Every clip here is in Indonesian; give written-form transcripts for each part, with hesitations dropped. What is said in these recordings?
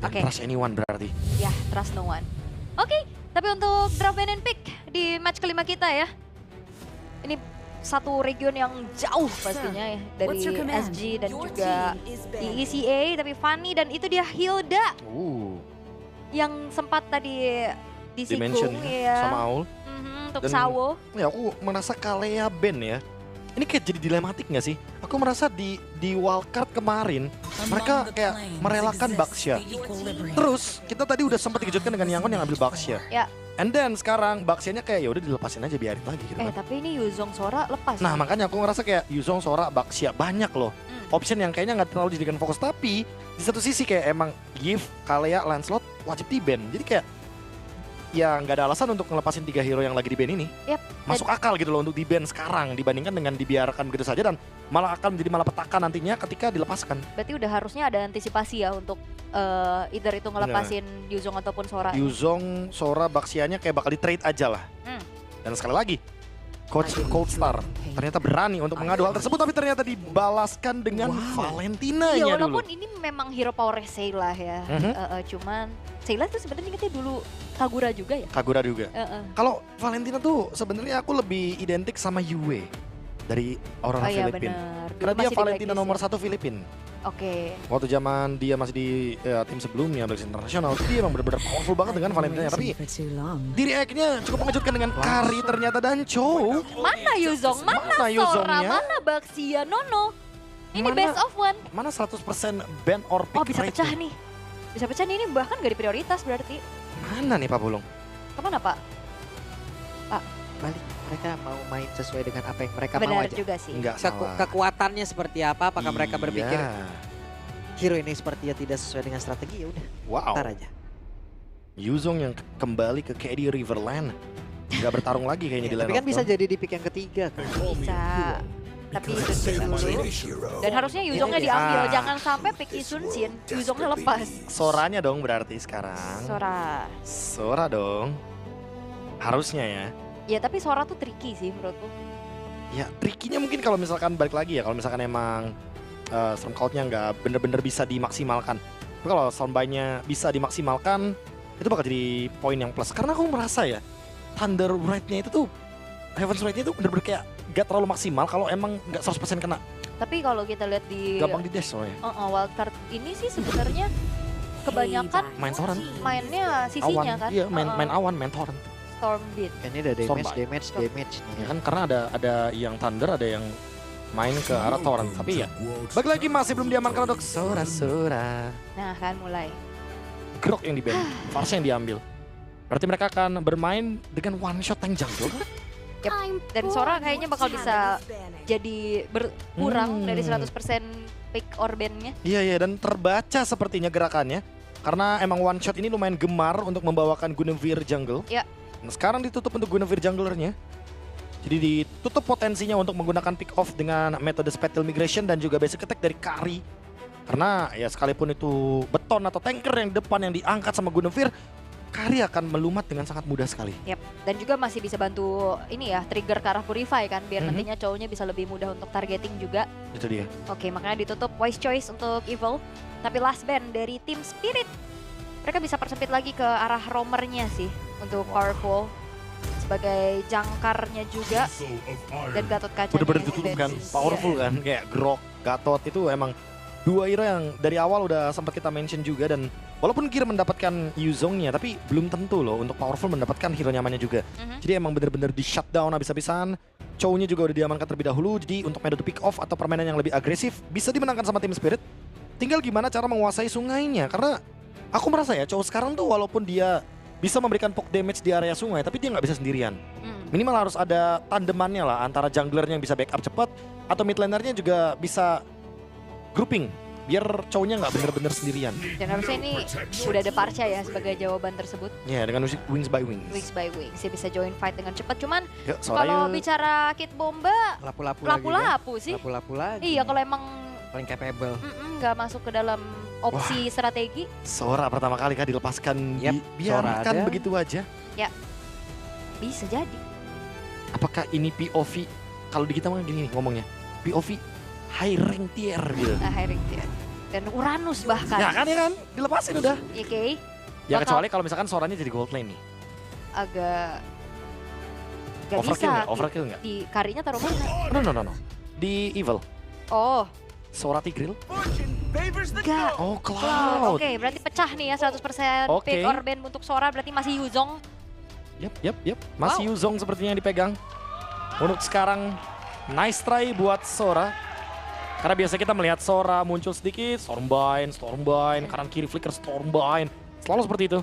Oke. Trust anyone berarti. Ya, trust no one. Oke, tapi untuk draft ban and pick di match kelima kita ya. Ini satu region yang jauh pastinya ya. Dari SG dan juga di ECA. Tapi Fanny dan itu dia Hilda yang sempat tadi Dimension disinggung ya, ya. sama Aul. Untuk Dan- Sawo. Ya aku merasa Kalea ban ya. Ini kayak jadi dilematik gak sih? Aku merasa di wildcard kemarin mereka kayak merelakan Baxia. Terus kita tadi udah sempat dikejutkan dengan Yangon yang ambil Baxia. Ya. And then sekarang Baxianya kayak ya udah dilepasin aja, biarin lagi gitu kan. Tapi ini Yuzong Sora lepas. Nah makanya aku ngerasa kayak Yuzong, Sora, Baxia banyak loh option yang kayaknya nggak terlalu dijadikan fokus. Tapi di satu sisi kayak emang Giv, Kalea, Lancelot wajib di ban. Jadi kayak ya nggak ada alasan untuk ngelepasin 3 hero yang lagi di ban ini. Yap. Masuk akal gitu loh untuk di ban sekarang dibandingkan dengan dibiarkan begitu saja dan malah akan menjadi malapetaka nantinya ketika dilepaskan. Berarti udah harusnya ada antisipasi ya untuk either itu ngelepasin Yuzong ataupun Sora. Yuzong, Sora, Baxianya kayak bakal di trade aja lah. Dan sekali lagi Coach Cold Star ternyata berani untuk mengadu hal tersebut, tapi ternyata dibalaskan dengan Valentina Ya dulu. walaupun ini memang hero power Sayla ya. Cuman Sayla tuh sebenarnya ingetnya dulu Kagura juga ya. Kagura juga. Kalau Valentina tuh sebenarnya aku lebih identik sama Yue dari orang Filipina. Bener. Karena dia Masih di Valentina blacklist nomor ya. 1 Filipin. Oke. Waktu zaman dia masih di tim sebelumnya Blacklist Internasional, dia emang bener-bener powerful banget dengan Valentina. Tapi di react-nya cukup mengejutkan dengan Kari ternyata dan Chow. Mana Yuzong? Mana Sora? Yuzongnya? Mana Baxia? Nono. Ini Mana- best of one. Mana 100% ban or pick Oh bisa rate pecah nih? nih. Bisa pecah nih, ini bahkan gak di prioritas berarti. Mana nih Pak Bulung? Kemana Pak? Balik, mereka mau main sesuai dengan apa yang mereka mau Benar aja. juga sih. Enggak salah. Kekuatannya seperti apa? Apakah mereka berpikir Iya. hero ini sepertinya tidak sesuai dengan strategi? Ya udah, Wow. ntar aja. Yuzong yang kembali ke KD Riverland. Nggak bertarung lagi kayaknya di Tapi lane kan of bisa Dawn. jadi di pick yang ketiga kan. Bisa. Tapi Sun dulu. Dan harusnya Yuzongnya Ini- diambil. Ah. Jangan sampai pick Sun Shin. Yuzongnya lepas. Soranya dong berarti sekarang. Sora. Sora dong. Harusnya ya. Ya tapi Sora tuh tricky sih menurutku. Ya trikinya mungkin kalau misalkan balik lagi ya. Kalau misalkan emang Stormcloud-nya nggak bener-bener bisa dimaksimalkan. Tapi kalau Soundbite-nya bisa dimaksimalkan, itu bakal jadi poin yang plus. Karena aku merasa ya, Thunder Rate-nya itu tuh, Heaven's Rate-nya itu bener-bener kayak gak terlalu maksimal kalau emang nggak 100% kena. Tapi kalau kita lihat di Gampang di dash soalnya. wildcard ini sih sebenarnya kebanyakan Main torrent. mainnya sisinya Awan. kan. Iya, main awan, main torrent. Stormbeat. Kan ini ada Stormlight. damage nih. Ya kan karena ada yang Thunder, ada yang main ke arah torrent. Tapi ya, balik lagi masih belum diamankan untuk Sora. Nah kan mulai. Grok yang di ban, Farsa yang diambil. Berarti mereka akan bermain dengan one shot tank jungle. Dan Sora kayaknya bakal bisa jadi berkurang dari 100% pick or ban-nya. Iya, dan terbaca sepertinya gerakannya. Karena emang one shot ini lumayan gemar untuk membawakan Guinevere jungle. Ya. Nah, sekarang ditutup untuk Guinevere junglernya. Jadi ditutup potensinya untuk menggunakan pick off dengan metode Spatial Migration dan juga basic attack dari Kari. Karena ya sekalipun itu beton atau tanker yang depan yang diangkat sama Guinevere, Kari akan melumat dengan sangat mudah sekali. Yap. Dan juga masih bisa bantu ini ya, trigger ke arah Purify kan, biar nantinya cowoknya bisa lebih mudah untuk targeting juga. Itu dia. Oke, makanya ditutup wise choice untuk Evil. Tapi last ban dari tim Spirit. Mereka bisa persempit lagi ke arah roamernya sih untuk Powerful. Sebagai jangkarnya juga. Dan Gatot Kaca. Bener-bener ditutup kan, powerful kan. Kayak Grok, Gatot itu emang dua hero yang dari awal udah sempat kita mention juga. Dan walaupun Gear mendapatkan Yuzongnya, tapi belum tentu loh untuk powerful mendapatkan hero nyamannya juga. Jadi emang bener-bener di shutdown habis-habisan. Chow-nya juga udah diamankan terlebih dahulu. Jadi untuk metode pick off atau permainan yang lebih agresif bisa dimenangkan sama tim Spirit. Tinggal gimana cara menguasai sungainya. Karena aku merasa ya Chow sekarang tuh walaupun dia bisa memberikan poke damage di area sungai, tapi dia nggak bisa sendirian. Minimal harus ada tandemannya lah antara junglernya yang bisa backup cepat atau mid lanernya juga bisa grouping biar Chow-nya nggak bener-bener sendirian. Dan harusnya ini udah ada Parcha ya sebagai jawaban tersebut. Ya dengan Wings by Wings. Wings by Wings, dia bisa join fight dengan cepat. Cuman Yuk, kalau Soraya. bicara Kit Bomba, Lapu-lapu lagi kan? lapu-lapu sih. Lapu-lapu lagi. Iya, kalau emang Paling capable. nggak masuk ke dalam opsi strategi. Sora pertama kali kan dilepaskan, Yep, biarkan Sora ada. begitu aja. Bisa jadi. Apakah ini POV, kalau di kita mah gini nih ngomongnya, POV high rank tier gitu. Nah, hiring dia. Kapten Uranus bahkan. Ya kan, dilepasin udah. Oke, Ya Bakal- kecuali kalau misalkan Soranya jadi gold lane nih. agak gak Overkill bisa. nggak? Overkill nggak? Di karinya taruh mana? No. Di Evil. Oh, Sora Tigreal. enggak. Oh, Cloud. Cloud. Oke, berarti pecah nih ya 100% Oke. pick or ban untuk Sora, berarti masih Yuzong. Yep. Masih Yuzong sepertinya yang dipegang. Untuk sekarang, nice try buat Sora. Karena biasa kita melihat Sora muncul sedikit, Stormbind, kanan kiri flicker Stormbind. Selalu seperti itu.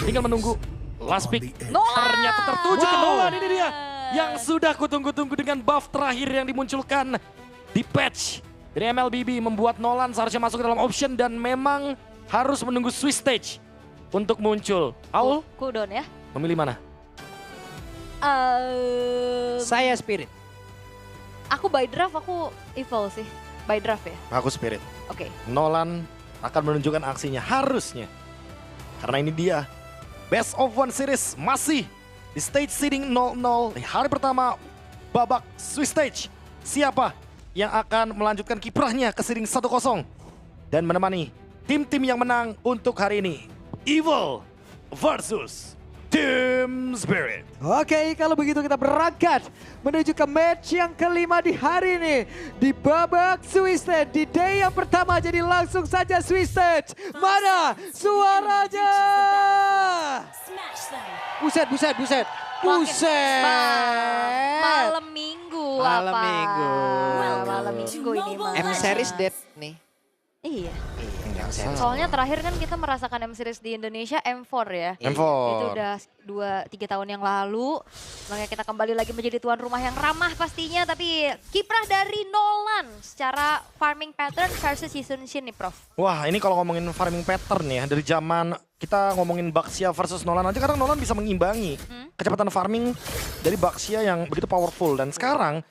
Tinggal menunggu last pick. Nolan! Ternyata tertuju ke Nolan, ini dia. Yang sudah kutunggu-tunggu dengan buff terakhir yang dimunculkan di patch dari MLBB. Membuat Nolan seharusnya masuk ke dalam option dan memang harus menunggu Swiss stage untuk muncul. Aul, Cooldown ya. memilih mana? Saya Spirit. Aku by draft, aku evil sih. By draft ya. Aku Spirit. Oke. Nolan akan menunjukkan aksinya harusnya. Karena ini dia. Best of One Series masih di stage seeding 0-0 di hari pertama babak Swiss stage. Siapa yang akan melanjutkan kiprahnya ke seeding 1-0 dan menemani tim-tim yang menang untuk hari ini. Evil versus Team Spirit. Oke, kalau begitu kita berangkat menuju ke match yang kelima di hari ini. Di babak Swiss Stage, di day yang pertama, jadi langsung saja Swiss Stage. Mana suaranya? Buset. Malam minggu Malam apa? minggu. Malam minggu ini mah. M Series dead nih. Iya. M Series. Soalnya terakhir kan kita merasakan M Series di Indonesia M4 ya. M4. Itu udah 2-3 tahun yang lalu. Makanya kita kembali lagi menjadi tuan rumah yang ramah pastinya. Tapi kiprah dari Nolan secara farming pattern versus Season Shin nih Prof. Wah, ini kalau ngomongin farming pattern ya, dari zaman kita ngomongin Baxia versus Nolan aja, kadang Nolan bisa mengimbangi kecepatan farming dari Baxia yang begitu powerful. Dan sekarang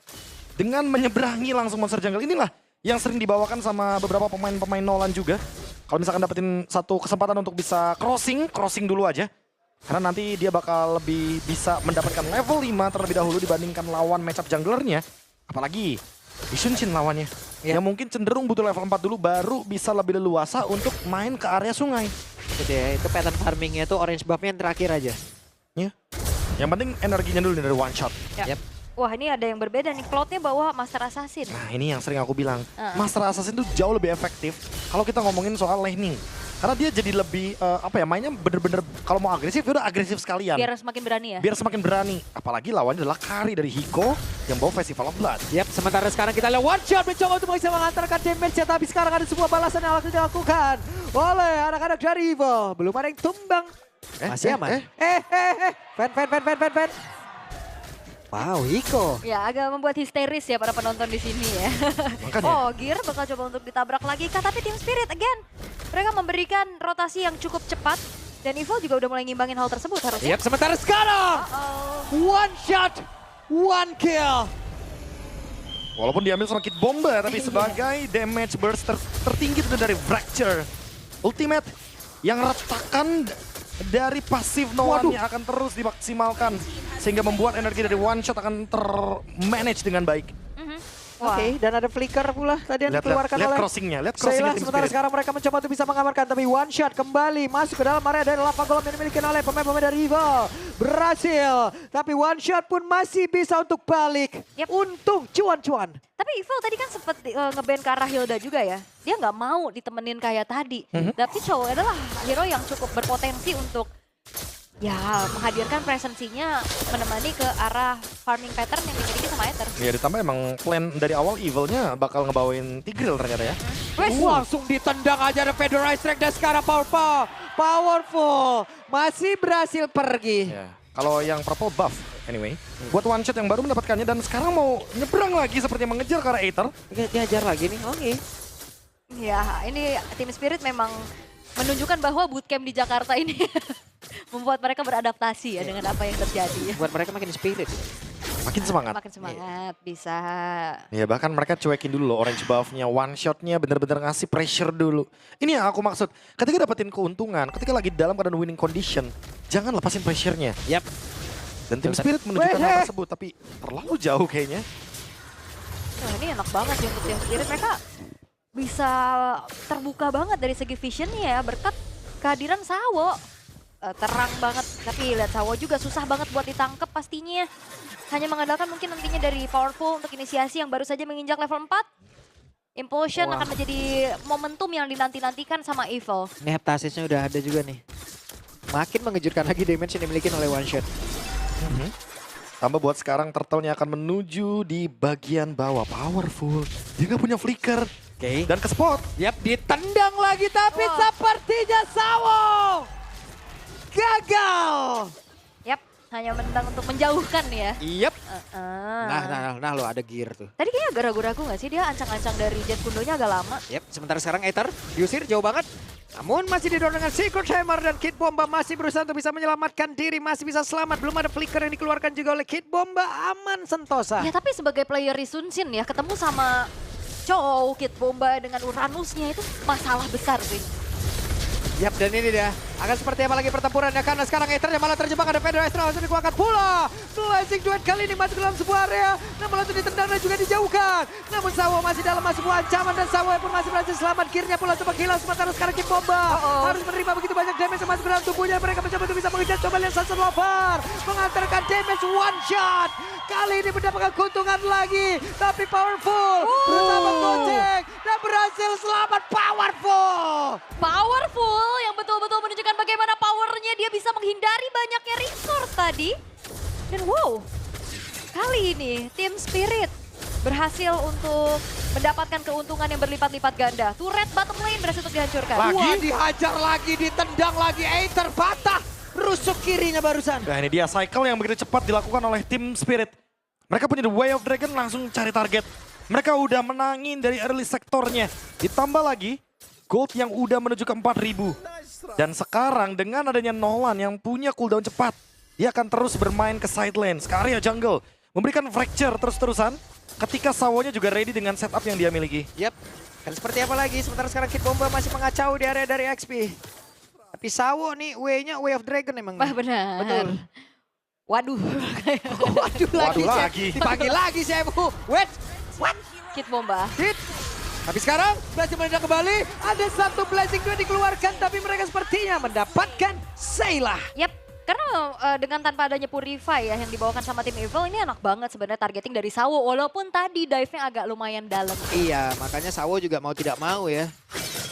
dengan menyeberangi langsung monster jungle inilah yang sering dibawakan sama beberapa pemain-pemain Nolan juga. Kalau misalkan dapetin satu kesempatan untuk bisa crossing dulu aja. Karena nanti dia bakal lebih bisa mendapatkan level 5 terlebih dahulu dibandingkan lawan matchup junglernya. Apalagi Ishunshin lawannya. Yang mungkin cenderung butuh level 4 dulu baru bisa lebih leluasa untuk main ke area sungai. Itu dia, itu pattern farmingnya tuh orange buffnya yang terakhir aja. Ya. Yang penting energinya dulu nih dari one shot. Ya. Yap. Wah ini ada yang berbeda nih, Cloud-nya bawa Master Assassin. Nah ini yang sering aku bilang, Master Assassin tuh jauh lebih efektif kalau kita ngomongin soal laning. Karena dia jadi lebih, mainnya bener-bener kalau mau agresif, ya udah agresif sekalian. Biar semakin berani ya? Biar semakin berani. Apalagi lawannya adalah Kari dari Hiko yang bawa Festival of Blood. Yap, sementara sekarang kita lihat one shot mencoba untuk bisa mengantarkan damage, tapi sekarang ada sebuah balasan yang akan dilakukan oleh anak-anak dari Evil. Belum ada yang tumbang. Masih aman. Fan. Wow, Hiko. Ya agak membuat histeris ya para penonton di sini ya. Makanya. Oh, Gear bakal coba untuk ditabrak lagi kah, tapi Team Spirit again. Mereka memberikan rotasi yang cukup cepat. Dan Evo juga udah mulai ngimbangin hal tersebut harusnya. Yap, sementara sekarang one shot, one kill. Walaupun diambil sama Kid Bomba, tapi sebagai damage burst tertinggi itu dari Fracture. Ultimate yang retakan dari pasif Nolan-nya akan terus dimaksimalkan. Sehingga membuat energi dari one shot akan termanage dengan baik. Oke, dan ada flicker pula tadi yang dikeluarkan lihat oleh crossingnya, lihat Sheila. crossingnya Team Sementara Spirit. sekarang mereka mencoba untuk bisa mengamankan, tapi one shot kembali masuk ke dalam area dari lava golem yang dimiliki oleh pemain-pemain dari Evil. Berhasil, tapi one shot pun masih bisa untuk balik. Yep. Untung cuan-cuan. Tapi Evil tadi kan sempet nge-ban ke arah Hilda juga ya. Dia nggak mau ditemenin kayak tadi. Tapi Chow adalah hero yang cukup berpotensi untuk ya menghadirkan presensinya menemani ke arah farming pattern yang dimiliki sama Ether. Ya ditambah emang plan dari awal Evil-nya bakal ngebawain Tigreal ternyata ya. Langsung ditendang aja ada Federal Strike dan sekarang powerful. Masih berhasil pergi. Ya. Kalau yang purple buff anyway, buat one shot yang baru mendapatkannya dan sekarang mau nyebrang lagi seperti mengejar ke arah Aether. Diajar lagi nih, oke. Ya ini Team Spirit memang menunjukkan bahwa bootcamp di Jakarta ini membuat mereka beradaptasi ya dengan apa yang terjadi. Buat mereka makin spirit. Makin semangat. Makin semangat, bisa. Ya bahkan mereka cuekin dulu loh orange buff-nya, one shot-nya bener-bener ngasih pressure dulu. Ini yang aku maksud, ketika dapetin keuntungan, ketika lagi dalam keadaan winning condition, jangan lepasin pressure-nya. Yap. Dan Team Spirit menunjukkan hal tersebut, tapi terlalu jauh kayaknya. Wah, ini enak banget ya untuk Team Spirit. Mereka bisa terbuka banget dari segi visionnya ya berkat kehadiran Sawo. Terang banget, tapi lihat Sawo juga susah banget buat ditangkap pastinya. Hanya mengandalkan mungkin nantinya dari Powerful untuk inisiasi yang baru saja menginjak level 4. Impulsion Wah. akan menjadi momentum yang dinanti-nantikan sama Evil. Ini Heptasisnya udah ada juga nih. Makin mengejutkan lagi damage yang dimiliki oleh One Shot. Tambah buat sekarang Turtle-nya akan menuju di bagian bawah. Powerful. Dia nggak punya flicker. Oke. Dan ke spot. Yap, ditendang lagi tapi Wah. sepertinya Sawo gagal. Yap, hanya menendang untuk menjauhkan ya. Yap. Uh-uh. Nah lo ada gear tuh. Tadi kayaknya agak ragu-ragu gak sih dia ancang-ancang dari Jet Kundonya agak lama. Yap, sementara sekarang Aether diusir jauh banget. Namun masih didorong dengan Secret Hammer dan Kid Bomba masih berusaha untuk bisa menyelamatkan diri. Masih bisa selamat, belum ada flicker yang dikeluarkan juga oleh Kid Bomba. Aman sentosa. Ya tapi sebagai player Risunsin ya ketemu sama Chow, Kid Bomba dengan Uranusnya itu masalah besar sih. Yap, dan ini dia. Akan seperti apa lagi pertempurannya karena sekarang Aethernya malah terjebak. Ada Pedro Astral langsung dikeluarkan pula. Blazing Duet kali ini masuk ke dalam sebuah area. Namun langsung ditendang dan juga dijauhkan. Namun Sawo masih dalam sebuah ancaman dan Sawo pun masih berhasil selamat. Gearnya pula sempat hilang sementara sekarang Kid Bomba harus menerima begitu banyak damage yang masuk ke dalam tubuhnya. Mereka mencoba untuk bisa mengejar, coba lihat Sunset Lover mengantarkan damage one shot. Kali ini mendapatkan keuntungan lagi. Tapi Powerful berusaha menggocek dan berhasil selamat Powerful. Powerful yang betul-betul menunjukkan bagaimana powernya dia bisa menghindari banyaknya resource tadi. Dan wow, kali ini Team Spirit berhasil untuk mendapatkan keuntungan yang berlipat-lipat ganda. Turret bottom lane berhasil untuk dihancurkan. Lagi? Wah, dihajar lagi, ditendang lagi, Aether patah. Rusuk kirinya barusan. Nah ini dia cycle yang begitu cepat dilakukan oleh tim Spirit. Mereka punya The Way of Dragon langsung cari target. Mereka udah menangin dari early sektornya. Ditambah lagi gold yang udah menuju ke 4.000. Dan sekarang dengan adanya Nolan yang punya cooldown cepat. Dia akan terus bermain ke side lane. Skarya jungle memberikan fracture terus-terusan. Ketika Sawonya juga ready dengan setup yang dia miliki. Yap, kan seperti apa lagi? Sementara sekarang Kid Bomba masih mengacau di area dari XP. Tapi Sawo nih way-nya Way of Dragon emang. Wah benar. Betul. Waduh. Waduh lagi. Waduh lagi. Dipanggil lagi si Ebu. Wait, what? Kid Bomba. Hit. Tapi sekarang berhasil menendang kembali. Ada satu Blazing Duet dikeluarkan. Tapi mereka sepertinya mendapatkan Sayla. Yap, karena dengan tanpa adanya Purify ya yang dibawakan sama tim Evil ini enak banget sebenarnya targeting dari Sawo. Walaupun tadi dive-nya agak lumayan dalam. Iya, makanya Sawo juga mau tidak mau ya.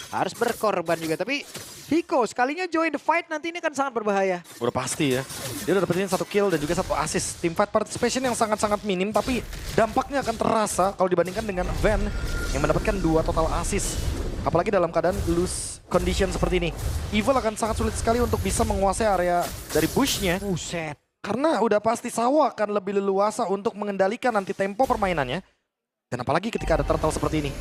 Harus berkorban juga. Tapi Hiko sekalinya join the fight nanti ini kan sangat berbahaya. Udah pasti ya. Dia udah dapetin 1 kill dan juga 1 assist. Team fight participation yang sangat-sangat minim tapi dampaknya akan terasa kalau dibandingkan dengan Van yang mendapatkan 2 total assist. Apalagi dalam keadaan loose condition seperti ini. Evil akan sangat sulit sekali untuk bisa menguasai area dari bushnya. Buset. Karena udah pasti Sawo akan lebih leluasa untuk mengendalikan nanti tempo permainannya. Dan apalagi ketika ada turtle seperti ini.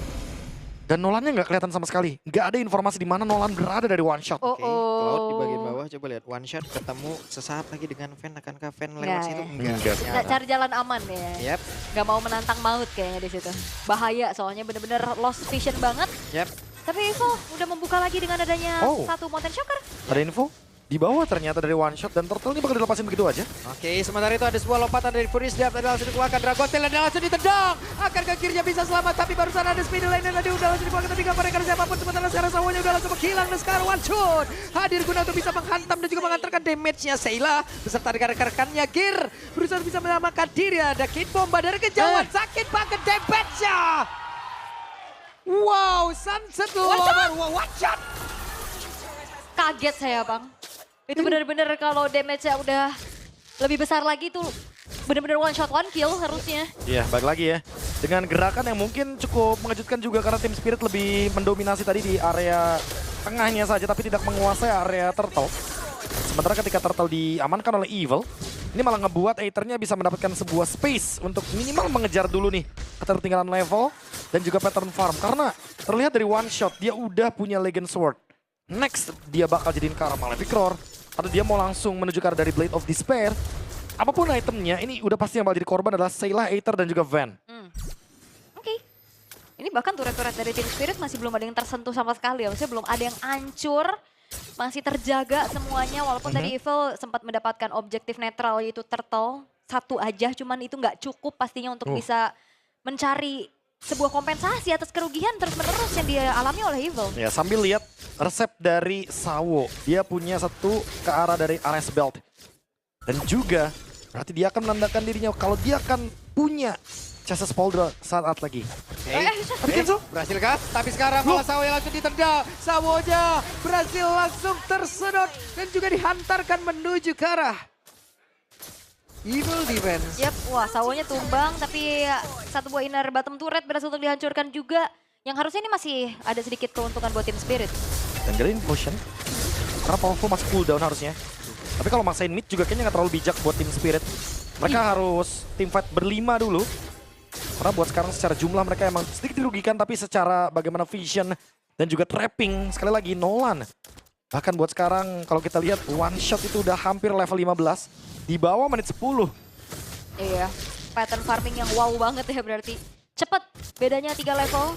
Dan Nolannya nggak kelihatan sama sekali. Nggak ada informasi di mana Nolan berada dari one shot. Oke, Cloud di bagian bawah coba lihat one shot ketemu sesaat lagi dengan Van. Akankah Van lewat Nggak situ? ya. Enggak. Nggak. Nggak cari jalan aman ya. Yap, Nggak mau menantang maut kayaknya di situ. Bahaya soalnya bener-bener lost vision banget. yap. Tapi Evo udah membuka lagi dengan adanya Oh. satu Mountain Shocker. Ada info? Di bawah ternyata dari one shot dan turtle ini bakal dilepasin begitu aja. Oke, sementara itu ada sebuah lompatan dari Furious Dap tadi langsung dikeluarkan Dragon Tail dan langsung ditendang. Akankah akhirnya bisa selamat tapi barusan ada speed lane yang tadi udah langsung dikeluarkan tapi gak mereka siapapun. Sementara sekarang Sawonya udah langsung menghilang dan sekarang one shot hadir guna untuk bisa menghantam dan juga mengantarkan damage-nya Sayla beserta rekan-rekannya Gear berusaha bisa menyelamatkan diri. Ada Kid Bomba dari kejauhan sakit banget damage-nya. Wow, Sunset Lover, wow, one shot. Kaget saya bang. Itu bener-bener kalau damage-nya udah lebih besar lagi tuh bener-bener one shot one kill harusnya. Iya, balik lagi ya. Dengan gerakan yang mungkin cukup mengejutkan juga karena tim Spirit lebih mendominasi tadi di area tengahnya saja tapi tidak menguasai area turtle. Sementara ketika turtle diamankan oleh Evil, ini malah ngebuat Aether-nya bisa mendapatkan sebuah space untuk minimal mengejar dulu nih ketertinggalan level dan juga pattern farm. Karena terlihat dari one shot dia udah punya Legend Sword. Next dia bakal jadiin ke arah Malefic Roar atau dia mau langsung menuju ke arah dari Blade of Despair. Apapun itemnya, ini udah pasti yang bakal jadi korban adalah Sayla, Aether, dan juga Van. Oke. Ini bahkan turret-turret dari Team Spirit masih belum ada yang tersentuh sama sekali ya. Maksudnya belum ada yang hancur. Masih terjaga semuanya walaupun tadi Evil sempat mendapatkan objektif netral yaitu turtle. Satu aja cuman itu nggak cukup pastinya untuk bisa mencari sebuah kompensasi atas kerugian terus-menerus yang dialami oleh Evil. Ya, sambil lihat resep dari Sawo. Dia punya satu ke arah dari Ares Belt. Dan juga berarti dia akan menandakan dirinya kalau dia akan punya Chassis Pauldron saat lagi. Tapi Kenzo berhasilkah? Tapi sekarang malah Sawo yang langsung ditendang. Sawonya berhasil langsung tersedot dan juga dihantarkan menuju ke arah Evil Defense. Yap, wah Sawonya tumbang tapi satu buah inner bottom turret berhasil untuk dihancurkan juga. Yang harusnya ini masih ada sedikit keuntungan buat Team Spirit. Dan Green Potion. Karena Powerful masih cooldown harusnya. Tapi kalau maksain mid juga kayaknya nggak terlalu bijak buat Team Spirit. Mereka harus team fight berlima dulu. Karena buat sekarang secara jumlah mereka emang sedikit dirugikan. Tapi secara bagaimana vision dan juga trapping. Sekali lagi Nolan. Bahkan buat sekarang kalau kita lihat one shot itu udah hampir level 15. Di bawah menit 10. Iya, pattern farming yang wow banget ya berarti. Cepet, bedanya 3 level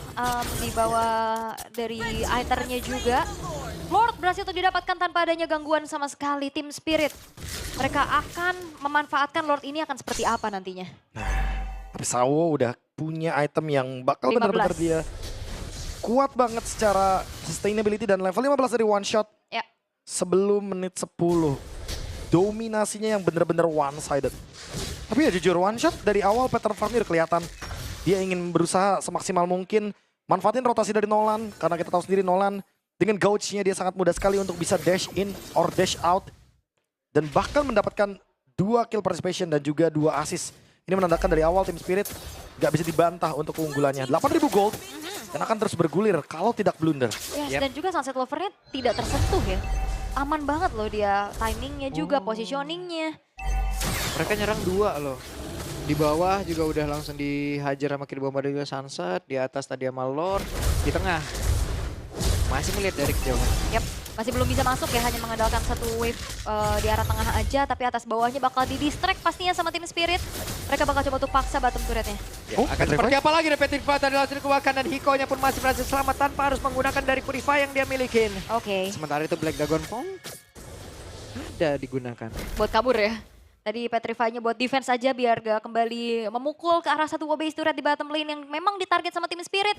di bawah dari Aethernya juga. Lord berhasil untuk didapatkan tanpa adanya gangguan sama sekali Team Spirit. Mereka akan memanfaatkan Lord ini akan seperti apa nantinya. Tapi Sawo udah punya item yang bakal 15. benar-benar dia kuat banget secara sustainability dan level 15 dari one shot. Ya. Sebelum menit 10. Dominasinya yang benar-benar one-sided. Tapi ya jujur one shot dari awal pattern farmnya udah kelihatan. Dia ingin berusaha semaksimal mungkin manfaatin rotasi dari Nolan. Karena kita tahu sendiri Nolan dengan gouge-nya dia sangat mudah sekali untuk bisa dash in or dash out. Dan bahkan mendapatkan 2 kill participation dan juga 2 assist. Ini menandakan dari awal Team Spirit gak bisa dibantah untuk keunggulannya. 8.000 gold dan akan terus bergulir kalau tidak blunder. Yes, dan juga Sunset Lover-nya tidak tersentuh ya. Aman banget loh dia, timingnya juga, positioningnya. Mereka nyerang 2 loh. Di bawah juga udah langsung dihajar sama kill bomba juga Sunset. Di atas tadi sama Lord. Di tengah masih melihat dari kejauhan. Yap, masih belum bisa masuk ya, hanya mengandalkan satu wave di arah tengah aja. Tapi atas bawahnya bakal di-distract pastinya sama Team Spirit. Mereka bakal coba untuk paksa bottom turretnya. Ya, akan seperti apa lagi nih Petrified tadi langsung dikeluarkan dan Hiko-nya pun masih berhasil selamat tanpa harus menggunakan dari Purify yang dia milikin. Oke, Sementara itu Black Dragon Pong ada digunakan. buat kabur ya. Tadi Petrify-nya buat defense aja biar gak kembali memukul ke arah satu base turret di bottom lane yang memang ditarget sama Team Spirit.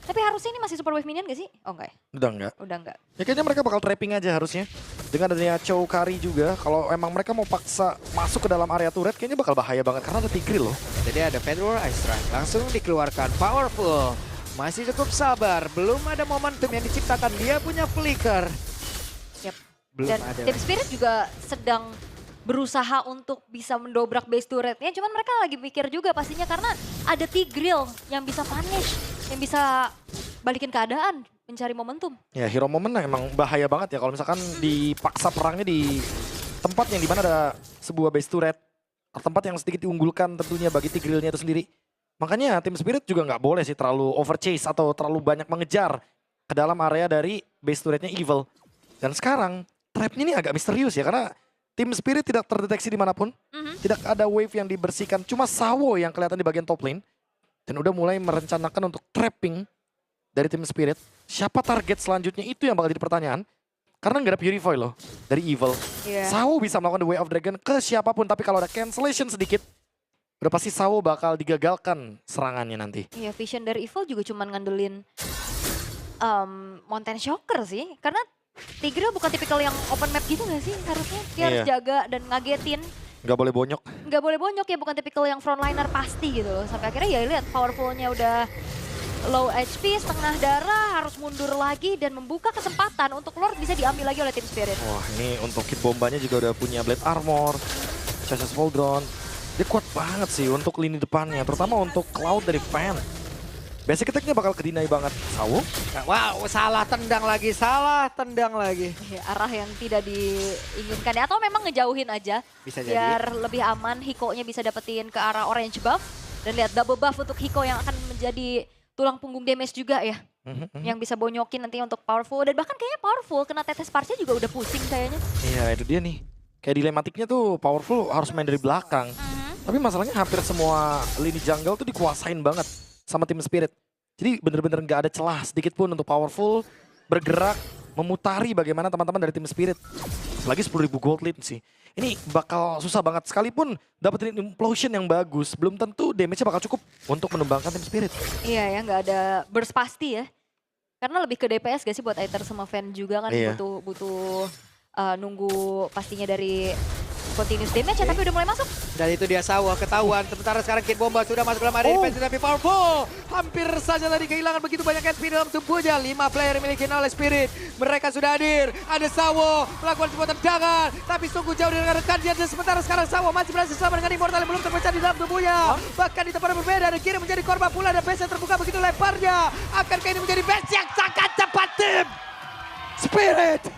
Tapi harusnya ini masih super wave minion gak sih? Oh enggak ya? Udah enggak. Udah enggak. Ya kayaknya mereka bakal trapping aja harusnya. Dengan adanya Chow Kari juga, kalau emang mereka mau paksa masuk ke dalam area turret, kayaknya bakal bahaya banget karena ada Tigreal loh. Jadi ada Fedor Ice Strike langsung dikeluarkan. Powerful. Masih cukup sabar. Belum ada momentum yang diciptakan. Dia punya flicker. Yep. Belum Dan ada. Team Spirit juga sedang berusaha untuk bisa mendobrak base turretnya. Cuman mereka lagi mikir juga pastinya karena ada Tigreal yang bisa punish. Yang bisa balikin keadaan, mencari momentum. Ya hero moment emang bahaya banget ya kalau misalkan dipaksa perangnya di tempat yang dimana ada sebuah base turret. Tempat yang sedikit diunggulkan tentunya bagi Tigreal-nya itu sendiri. Makanya Team Spirit juga nggak boleh sih terlalu overchase atau terlalu banyak mengejar ke dalam area dari base turretnya Evil. Dan sekarang trapnya ini agak misterius ya karena Team Spirit tidak terdeteksi dimanapun. Tidak ada wave yang dibersihkan. Cuma Sawo yang kelihatan di bagian top lane. Dan udah mulai merencanakan untuk trapping dari Team Spirit. Siapa target selanjutnya itu yang bakal jadi pertanyaan. Karena nggak ada Purify loh dari Evil. Yeah. Sawo bisa melakukan The Way of Dragon ke siapapun. Tapi kalau ada cancellation sedikit, udah pasti Sawo bakal digagalkan serangannya nanti. Iya, vision dari Evil juga cuman ngandelin Mountain Shocker sih. Karena Tigreal bukan tipikal yang open map gitu gak sih? Harusnya dia harus Iya. jaga dan ngagetin. Nggak boleh bonyok. Nggak boleh bonyok ya, bukan tipikal yang frontliner pasti gitu. Sampai akhirnya ya lihat powerfulnya udah low HP, setengah darah, harus mundur lagi dan membuka kesempatan untuk Lord bisa diambil lagi oleh Team Spirit. Wah ini untuk kit bombanya juga udah punya Blade Armor, Chassis Pauldron. Dia kuat banget sih untuk lini depannya, terutama untuk Cloud dari Fan. Basic attack-nya bakal kedinai banget. Sawo? Wow, salah tendang lagi, salah tendang lagi. Ya, arah yang tidak diinginkan ya, atau memang ngejauhin aja Bisa jadi. biar lebih aman. Hiko-nya bisa dapetin ke arah orange buff dan lihat double buff untuk Hiko yang akan menjadi tulang punggung damage juga ya. Yang bisa bonyokin nanti untuk powerful dan bahkan kayaknya powerful kena tetes partsnya juga udah pusing kayaknya. Iya itu dia nih. Kayak dilematiknya tuh powerful harus main dari belakang. Tapi masalahnya hampir semua lini jungle tuh dikuasain banget sama Team Spirit. Jadi bener-bener nggak ada celah sedikit pun untuk powerful bergerak memutari bagaimana teman-teman dari Team Spirit. Lagi 10.000 gold lead sih. ini bakal susah banget. Sekalipun dapetin implosion yang bagus, belum tentu damage-nya bakal cukup untuk menumbangkan tim Spirit. Iya ya, nggak ada burst pasti ya. Karena lebih ke DPS gak sih buat Aether sama Fan juga kan Iya. butuh nunggu pastinya dari continuous damage ya, tapi udah mulai masuk. Dan itu dia Sawa ketahuan. Sementara sekarang Kid Bomba sudah masuk dalam area defense tapi powerful. Hampir saja tadi kehilangan begitu banyak HP dalam tubuhnya. 5 player dimiliki oleh Spirit. Mereka sudah hadir. Ada Sawo melakukan sebuah tendangan. Tapi sungguh jauh dari rekannya. Dan sementara sekarang Sawo masih berhasil sama dengan Immortal yang belum terpecah di dalam tubuhnya. Bahkan di tempat yang berbeda. Dan kiri menjadi korban pula. Dan base yang terbuka begitu lebarnya. Akankah ini menjadi base yang sangat cepat tim Spirit?